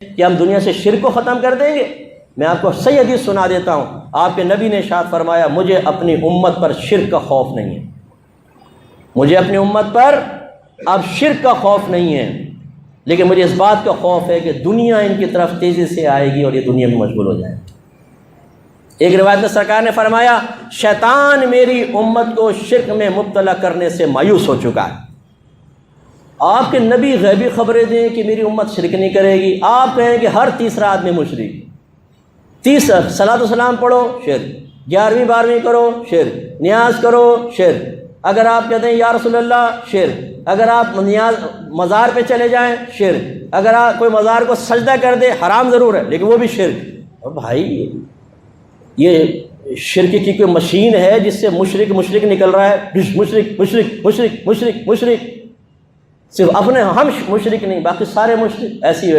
कि हम दुनिया से शिर्क को ख़त्म कर देंगे। मैं आपको सही हदीस सुना देता हूँ। आपके नबी ने इरशाद फरमाया, मुझे अपनी उम्मत पर शिर्क का खौफ नहीं है, मुझे अपनी उम्मत पर अब शिर्क का खौफ नहीं है, लेकिन मुझे इस बात का खौफ है कि दुनिया इनकी तरफ तेज़ी से आएगी और ये दुनिया में मशगूल हो जाए। एक रिवायत में सरकार ने फरमाया, शैतान मेरी उम्मत को शिर्क में मुब्तला करने से मायूस हो चुका है। आपके नबी गैबी खबरें दें कि मेरी उम्मत शिर्क नहीं करेगी, आप कहें कि हर तीसरा आदमी मुशरिक। तीसरा सलातो सलाम पढ़ो शिर्क, 11वीं 12वीं करो शिर्क, नियाज करो शिर्क। अगर आप कहते हैं या रसूल अल्लाह शिर्क, अगर आप नियाज मज़ार पे चले जाएं शिर्क, अगर आप कोई मज़ार को सजदा कर दे हराम ज़रूर है लेकिन वो भी शिर्क। और भाई ये शिर्क की कोई मशीन है जिससे मुशरिक मुशरिक निकल रहा है, मुशरिक मुशरिक मुशरिक मुशरिक मुशरिक। सिर्फ अपने हम मुशरिक नहीं, बाकी सारे मुशरिक। ऐसी